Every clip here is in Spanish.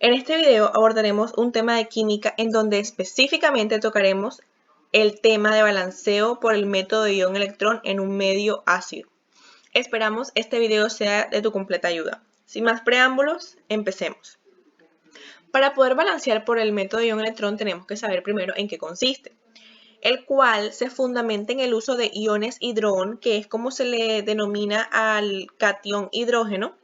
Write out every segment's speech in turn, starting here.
En este video abordaremos un tema de química en donde específicamente tocaremos el tema de balanceo por el método de ion-electrón en un medio ácido. Esperamos este video sea de tu completa ayuda. Sin más preámbulos, empecemos. Para poder balancear por el método de ion-electrón tenemos que saber primero en qué consiste, el cual se fundamenta en el uso de iones hidrón, que es como se le denomina al catión hidrógeno,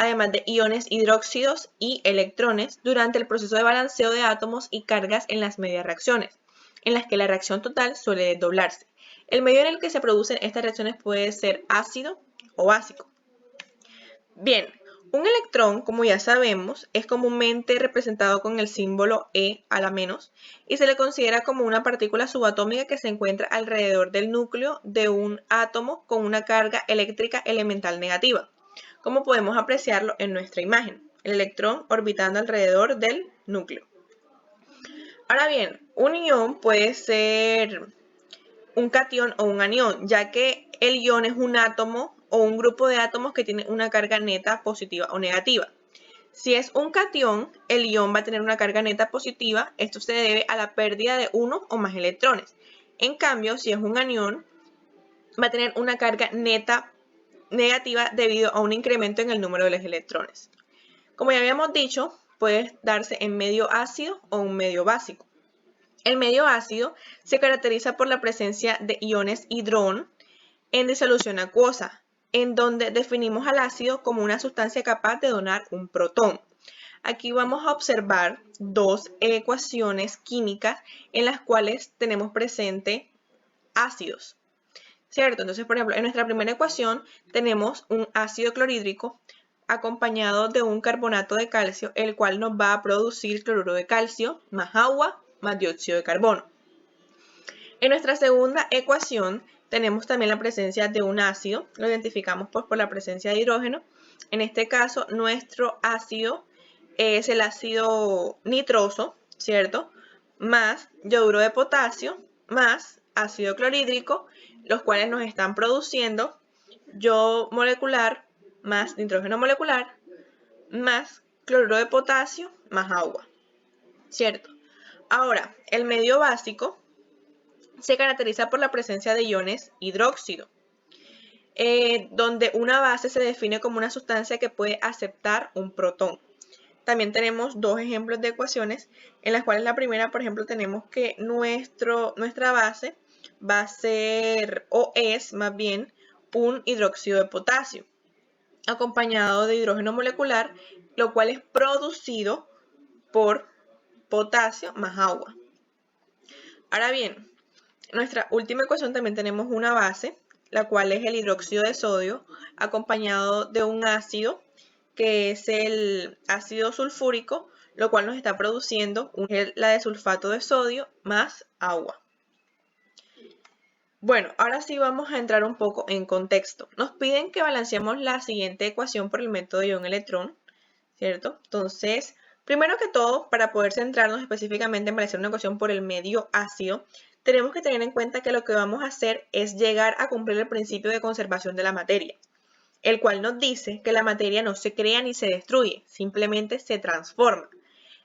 además de iones hidróxidos y electrones, durante el proceso de balanceo de átomos y cargas en las medias reacciones, en las que la reacción total suele desdoblarse. El medio en el que se producen estas reacciones puede ser ácido o básico. Bien, un electrón, como ya sabemos, es comúnmente representado con el símbolo E a la menos y se le considera como una partícula subatómica que se encuentra alrededor del núcleo de un átomo con una carga eléctrica elemental negativa, como podemos apreciarlo en nuestra imagen, el electrón orbitando alrededor del núcleo. Ahora bien, un ion puede ser un catión o un anión, ya que el ion es un átomo o un grupo de átomos que tiene una carga neta positiva o negativa. Si es un catión, el ion va a tener una carga neta positiva. Esto se debe a la pérdida de uno o más electrones. En cambio, si es un anión, va a tener una carga neta negativa debido a un incremento en el número de los electrones. Como ya habíamos dicho, puede darse en medio ácido o un medio básico. El medio ácido se caracteriza por la presencia de iones hidrón en disolución acuosa, en donde definimos al ácido como una sustancia capaz de donar un protón. Aquí vamos a observar dos ecuaciones químicas en las cuales tenemos presente ácidos, ¿cierto? Entonces, por ejemplo, en nuestra primera ecuación tenemos un ácido clorhídrico acompañado de un carbonato de calcio, el cual nos va a producir cloruro de calcio más agua más dióxido de carbono. En nuestra segunda ecuación tenemos también la presencia de un ácido, lo identificamos pues por la presencia de hidrógeno. En este caso, nuestro ácido es el ácido nitroso, ¿cierto? Más yoduro de potasio, más ácido clorhídrico, los cuales nos están produciendo yodo molecular más nitrógeno molecular, más cloruro de potasio, más agua, ¿cierto? Ahora, el medio básico se caracteriza por la presencia de iones hidróxido, donde una base se define como una sustancia que puede aceptar un protón. También tenemos dos ejemplos de ecuaciones en las cuales la primera, por ejemplo, tenemos que nuestra base va a ser o es más bien un hidróxido de potasio acompañado de hidrógeno molecular, lo cual es producido por potasio más agua. Ahora bien, nuestra última ecuación también tenemos una base, la cual es el hidróxido de sodio, acompañado de un ácido, que es el ácido sulfúrico, lo cual nos está produciendo la de sulfato de sodio más agua. Bueno, ahora sí vamos a entrar un poco en contexto. Nos piden que balanceemos la siguiente ecuación por el método de ion-electrón, ¿cierto? Entonces, primero que todo, para poder centrarnos específicamente en balancear una ecuación por el medio ácido, tenemos que tener en cuenta que lo que vamos a hacer es llegar a cumplir el principio de conservación de la materia, el cual nos dice que la materia no se crea ni se destruye, simplemente se transforma.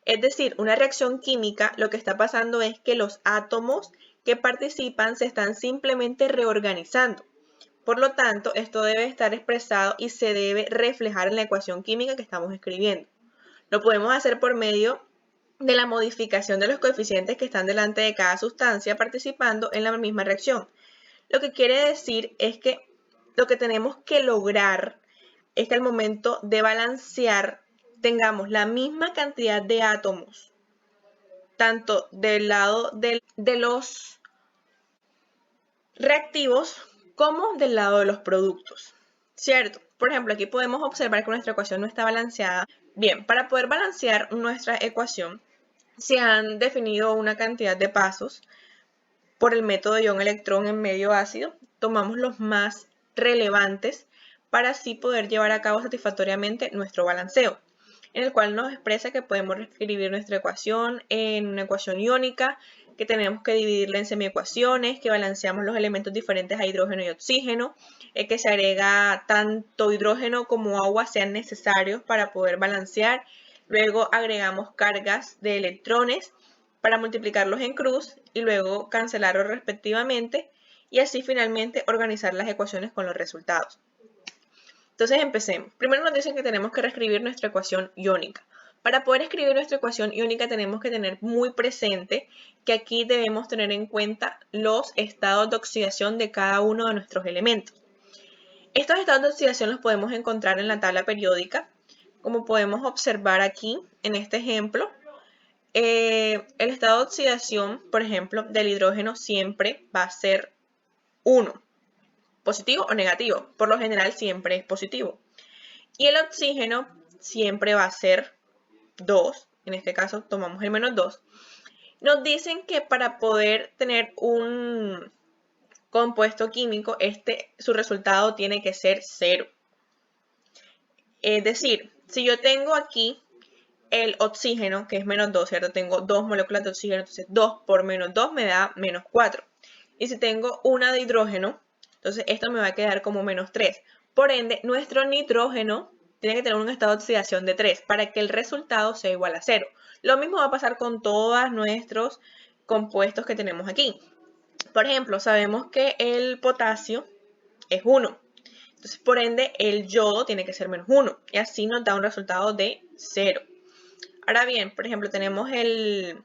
Es decir, una reacción química, lo que está pasando es que los átomos que participan se están simplemente reorganizando. Por lo tanto, esto debe estar expresado y se debe reflejar en la ecuación química que estamos escribiendo. Lo podemos hacer por medio de la modificación de los coeficientes que están delante de cada sustancia participando en la misma reacción. Lo que quiere decir es que lo que tenemos que lograr es que al momento de balancear tengamos la misma cantidad de átomos, tanto del lado de los reactivos como del lado de los productos, ¿cierto? Por ejemplo, aquí podemos observar que nuestra ecuación no está balanceada. Bien, para poder balancear nuestra ecuación, se han definido una cantidad de pasos por el método de ion-electrón en medio ácido. Tomamos los más relevantes para así poder llevar a cabo satisfactoriamente nuestro balanceo, en el cual nos expresa que podemos reescribir nuestra ecuación en una ecuación iónica, que tenemos que dividirla en semiecuaciones, que balanceamos los elementos diferentes a hidrógeno y oxígeno, que se agrega tanto hidrógeno como agua sean necesarios para poder balancear, Luego agregamos cargas de electrones para multiplicarlos en cruz y luego cancelarlos respectivamente y así finalmente organizar las ecuaciones con los resultados. Entonces empecemos. Primero nos dicen que tenemos que reescribir nuestra ecuación iónica. Para poder escribir nuestra ecuación iónica tenemos que tener muy presente que aquí debemos tener en cuenta los estados de oxidación de cada uno de nuestros elementos. Estos estados de oxidación los podemos encontrar en la tabla periódica, como podemos observar aquí en este ejemplo. El estado de oxidación, por ejemplo, del hidrógeno siempre va a ser 1, positivo o negativo. Por lo general siempre es positivo. Y el oxígeno siempre va a ser 2, en este caso tomamos el menos 2. Nos dicen que para poder tener un compuesto químico, su resultado tiene que ser 0. Es decir, si yo tengo aquí el oxígeno, que es menos 2, ¿cierto? Tengo 2 moléculas de oxígeno, entonces 2 por menos 2 me da menos 4. Y si tengo una de hidrógeno, entonces esto me va a quedar como menos 3. Por ende, nuestro nitrógeno tiene que tener un estado de oxidación de 3 para que el resultado sea igual a 0. Lo mismo va a pasar con todos nuestros compuestos que tenemos aquí. Por ejemplo, sabemos que el potasio es 1. Entonces, por ende, el yodo tiene que ser menos 1. Y así nos da un resultado de 0. Ahora bien, por ejemplo, tenemos el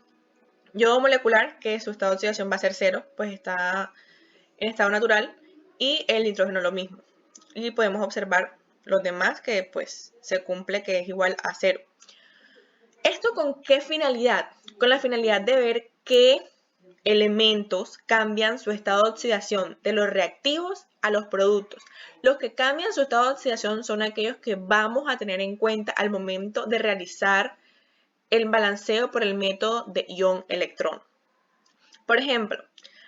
yodo molecular, que su estado de oxidación va a ser 0, pues está en estado natural, y el nitrógeno lo mismo. Y podemos observar los demás que pues se cumple que es igual a 0. ¿Esto con qué finalidad? Con la finalidad de ver qué elementos cambian su estado de oxidación de los reactivos a los productos. Los que cambian su estado de oxidación son aquellos que vamos a tener en cuenta al momento de realizar el balanceo por el método de ion-electrón. Por ejemplo,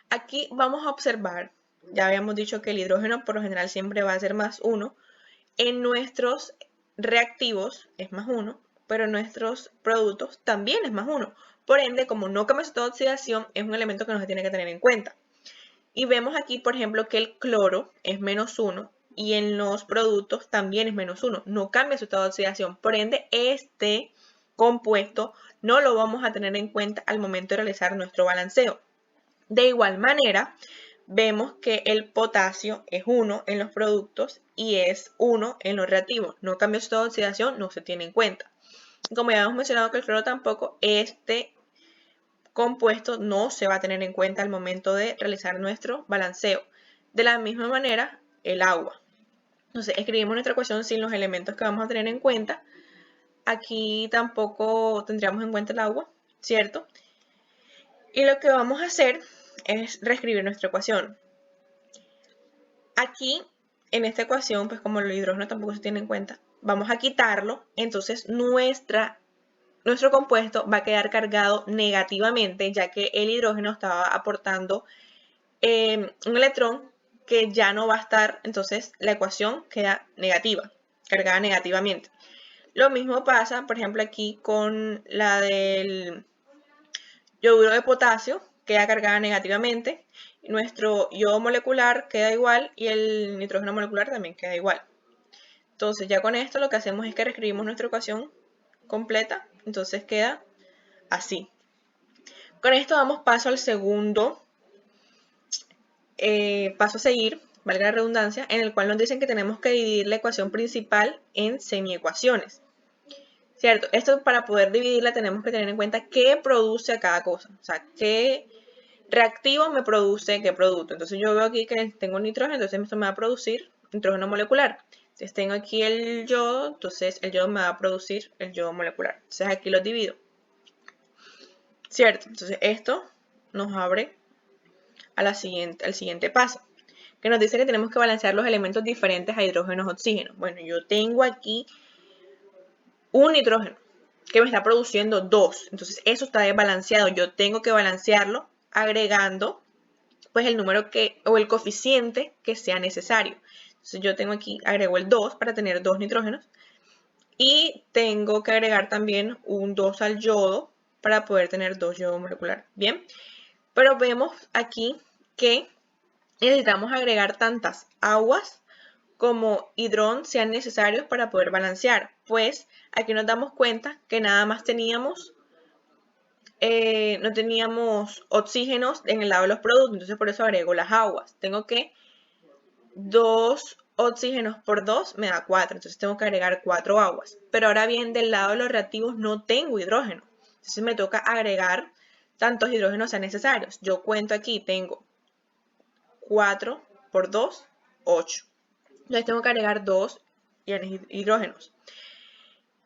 aquí vamos a observar, ya habíamos dicho que el hidrógeno por lo general siempre va a ser más 1. En nuestros reactivos es más 1, pero en nuestros productos también es más 1. Por ende, como no cambia su estado de oxidación, es un elemento que no se tiene que tener en cuenta. Y vemos aquí, por ejemplo, que el cloro es menos 1 y en los productos también es menos 1. No cambia su estado de oxidación. Por ende, este compuesto no lo vamos a tener en cuenta al momento de realizar nuestro balanceo. De igual manera, vemos que el potasio es 1 en los productos y es 1 en los reactivos. No cambia su estado de oxidación, no se tiene en cuenta. Como ya hemos mencionado que el cloro tampoco, este compuesto no se va a tener en cuenta al momento de realizar nuestro balanceo. De la misma manera, el agua. Entonces, escribimos nuestra ecuación sin los elementos que vamos a tener en cuenta. Aquí tampoco tendríamos en cuenta el agua, ¿cierto? Y lo que vamos a hacer es reescribir nuestra ecuación. Aquí, en esta ecuación, pues como el hidrógeno tampoco se tiene en cuenta, vamos a quitarlo, entonces nuestro compuesto va a quedar cargado negativamente, ya que el hidrógeno estaba aportando un electrón que ya no va a estar, entonces la ecuación queda negativa, cargada negativamente. Lo mismo pasa, por ejemplo, aquí con la del yoduro de potasio, queda cargada negativamente. Nuestro yodo molecular queda igual y el nitrógeno molecular también queda igual. Entonces ya con esto lo que hacemos es que reescribimos nuestra ecuación completa, entonces queda así. Con esto damos paso al segundo paso a seguir, valga la redundancia, en el cual nos dicen que tenemos que dividir la ecuación principal en semiecuaciones. ¿Cierto? Esto para poder dividirla tenemos que tener en cuenta qué produce a cada cosa, o sea, qué reactivo me produce qué producto. Entonces yo veo aquí que tengo nitrógeno, entonces esto me va a producir nitrógeno molecular. Entonces tengo aquí el yodo, entonces el yodo me va a producir el yodo molecular. Entonces aquí lo divido. ¿Cierto? Entonces esto nos abre al siguiente paso, que nos dice que tenemos que balancear los elementos diferentes a hidrógenos oxígenos. Bueno, yo tengo aquí un nitrógeno que me está produciendo 2, entonces eso está desbalanceado. Yo tengo que balancearlo agregando pues el número o el coeficiente que sea necesario. Entonces yo tengo aquí, agrego el 2 para tener 2 nitrógenos y tengo que agregar también un 2 al yodo para poder tener 2 yodo molecular. Bien, pero vemos aquí que necesitamos agregar tantas aguas como hidrón sean necesarios para poder balancear. Pues aquí nos damos cuenta que nada más teníamos, no teníamos oxígenos en el lado de los productos, entonces por eso agrego las aguas. Tengo que 2 oxígenos por 2 me da 4, entonces tengo que agregar 4 aguas. Pero ahora bien, del lado de los reactivos no tengo hidrógeno, entonces me toca agregar tantos hidrógenos sean necesarios. Yo cuento aquí, tengo 4 por 2, 8. Entonces tengo que agregar 2 hidrógenos.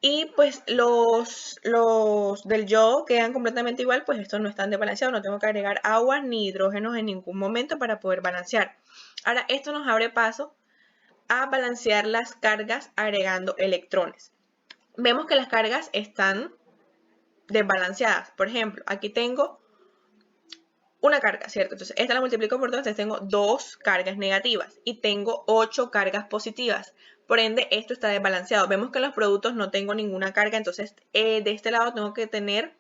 Y pues los del yodo quedan completamente igual, pues estos no están desbalanceados, no tengo que agregar agua ni hidrógenos en ningún momento para poder balancear. Ahora esto nos abre paso a balancear las cargas agregando electrones. Vemos que las cargas están desbalanceadas. Por ejemplo, aquí tengo una carga, ¿cierto? Entonces esta la multiplico por 2, entonces tengo 2 cargas negativas y tengo 8 cargas positivas. Por ende, esto está desbalanceado. Vemos que en los productos no tengo ninguna carga, entonces de este lado tengo que tener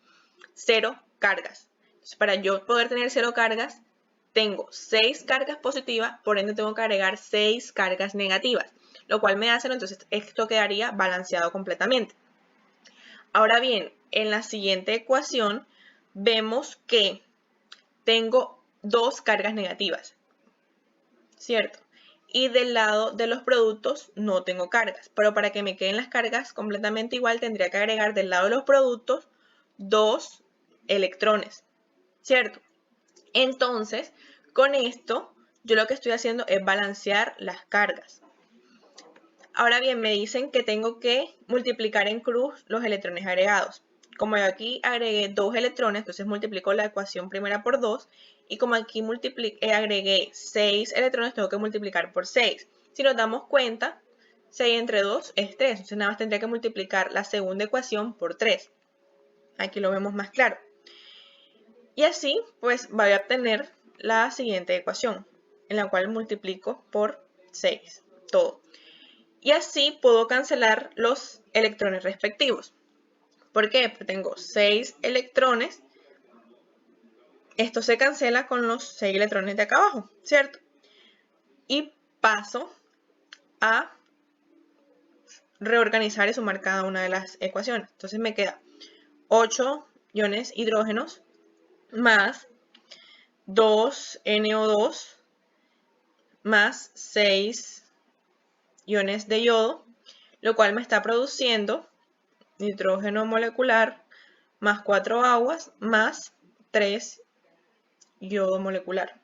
0 cargas. Entonces, para yo poder tener 0 cargas, tengo 6 cargas positivas, por ende tengo que agregar 6 cargas negativas, lo cual me hace, entonces esto quedaría balanceado completamente. Ahora bien, en la siguiente ecuación vemos que tengo 2 cargas negativas, ¿cierto? Y del lado de los productos no tengo cargas, pero para que me queden las cargas completamente igual tendría que agregar del lado de los productos 2 electrones, ¿cierto? Entonces, con esto, yo lo que estoy haciendo es balancear las cargas. Ahora bien, me dicen que tengo que multiplicar en cruz los electrones agregados. Como yo aquí agregué 2 electrones, entonces multiplico la ecuación primera por 2. Y como aquí agregué 6 electrones, tengo que multiplicar por 6. Si nos damos cuenta, 6 entre 2 es 3. Entonces nada más tendría que multiplicar la segunda ecuación por 3. Aquí lo vemos más claro. Y así, pues voy a obtener la siguiente ecuación, en la cual multiplico por 6 todo. Y así puedo cancelar los electrones respectivos. ¿Por qué? Porque tengo 6 electrones. Esto se cancela con los 6 electrones de acá abajo, ¿cierto? Y paso a reorganizar y sumar cada una de las ecuaciones. Entonces me queda 8 iones hidrógenos más 2NO2 más 6 iones de yodo, lo cual me está produciendo nitrógeno molecular más 4 aguas más 3 yodo molecular.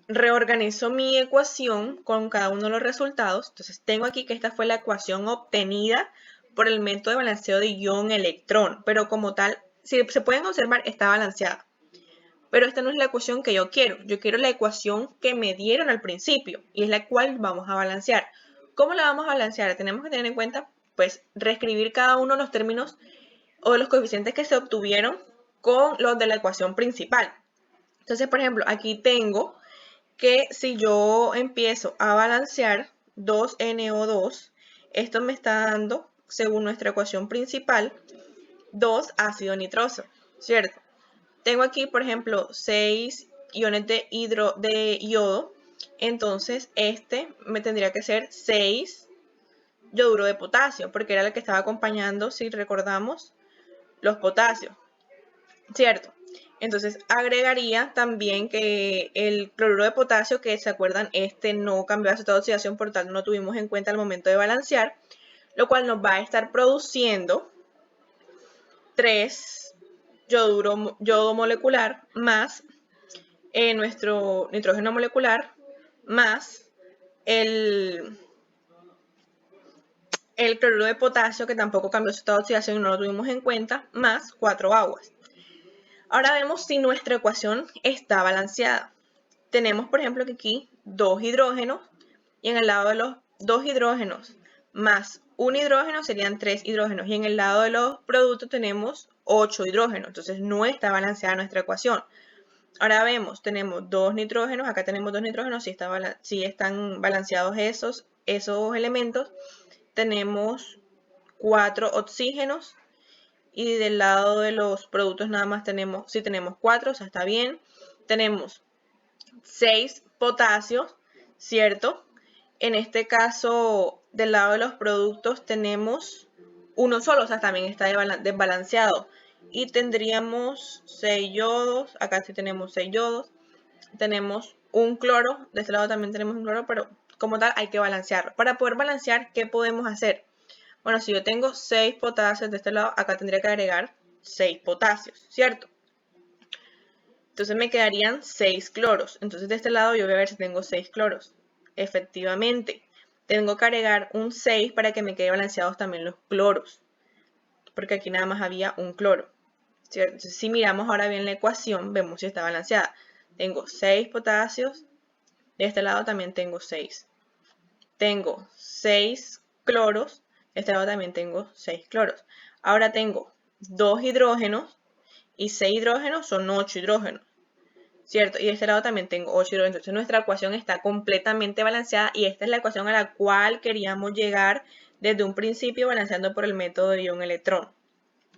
Reorganizo mi ecuación con cada uno de los resultados. Entonces tengo aquí que esta fue la ecuación obtenida por el método de balanceo de ion-electrón, pero como tal, si se pueden observar, está balanceada. Pero esta no es la ecuación que yo quiero la ecuación que me dieron al principio y es la cual vamos a balancear. ¿Cómo la vamos a balancear? Tenemos que tener en cuenta, pues, reescribir cada uno de los términos o de los coeficientes que se obtuvieron con los de la ecuación principal. Entonces, por ejemplo, aquí tengo que si yo empiezo a balancear 2NO2, esto me está dando, según nuestra ecuación principal, 2 ácido nitroso, ¿cierto? Tengo aquí, por ejemplo, 6 iones de yodo, entonces este me tendría que ser 6 yoduro de potasio, porque era el que estaba acompañando, si recordamos, los potasios, ¿cierto? Entonces agregaría también que el cloruro de potasio, que se acuerdan, este no cambió su estado de oxidación, por tanto no tuvimos en cuenta al momento de balancear, lo cual nos va a estar produciendo 3 yodo molecular más nuestro nitrógeno molecular más el cloruro de potasio, que tampoco cambió su estado de oxidación y no lo tuvimos en cuenta, más 4 aguas. Ahora vemos si nuestra ecuación está balanceada. Tenemos, por ejemplo, que aquí 2 hidrógenos y en el lado de los 2 hidrógenos más un hidrógeno serían 3 hidrógenos y en el lado de los productos tenemos 8 hidrógenos, entonces no está balanceada nuestra ecuación. Ahora vemos, tenemos 2 nitrógenos, acá tenemos 2 nitrógenos, si están balanceados esos elementos. Tenemos 4 oxígenos y del lado de los productos nada más tenemos 4, o sea, está bien. Tenemos 6 potasios, ¿cierto? En este caso, del lado de los productos tenemos uno solo, o sea, también está desbalanceado. Y tendríamos 6 yodos, acá sí tenemos 6 yodos, tenemos un cloro, de este lado también tenemos un cloro, pero como tal hay que balancearlo. Para poder balancear, ¿qué podemos hacer? Bueno, si yo tengo 6 potasios de este lado, acá tendría que agregar 6 potasios, ¿cierto? Entonces me quedarían 6 cloros. Entonces de este lado yo voy a ver si tengo 6 cloros. Efectivamente, tengo que agregar un 6 para que me queden balanceados también los cloros, porque aquí nada más había un cloro, ¿cierto? Entonces, si miramos ahora bien la ecuación, vemos si está balanceada. Tengo 6 potasios, de este lado también tengo 6. Tengo 6 cloros, de este lado también tengo 6 cloros. Ahora tengo 2 hidrógenos y 6 hidrógenos son 8 hidrógenos. ¿Cierto? Y de este lado también tengo 8 hidrógenos. Entonces nuestra ecuación está completamente balanceada y esta es la ecuación a la cual queríamos llegar desde un principio balanceando por el método de ion-electrón.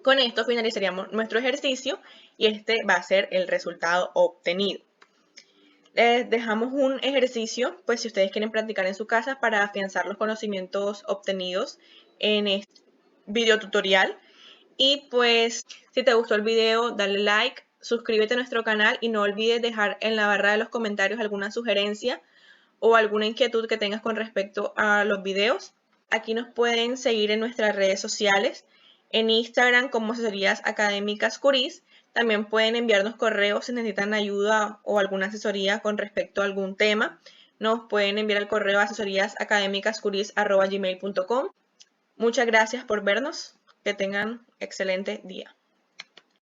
Con esto finalizaríamos nuestro ejercicio y este va a ser el resultado obtenido. Les dejamos un ejercicio, pues si ustedes quieren practicar en su casa para afianzar los conocimientos obtenidos en este video tutorial. Y pues si te gustó el video, dale like, suscríbete a nuestro canal y no olvides dejar en la barra de los comentarios alguna sugerencia o alguna inquietud que tengas con respecto a los videos. Aquí nos pueden seguir en nuestras redes sociales, en Instagram como Asesorías Académicas Curis. También pueden enviarnos correos si necesitan ayuda o alguna asesoría con respecto a algún tema. Nos pueden enviar el correo a asesoríasacadémicascuris@gmail.com. Muchas gracias por vernos. Que tengan excelente día.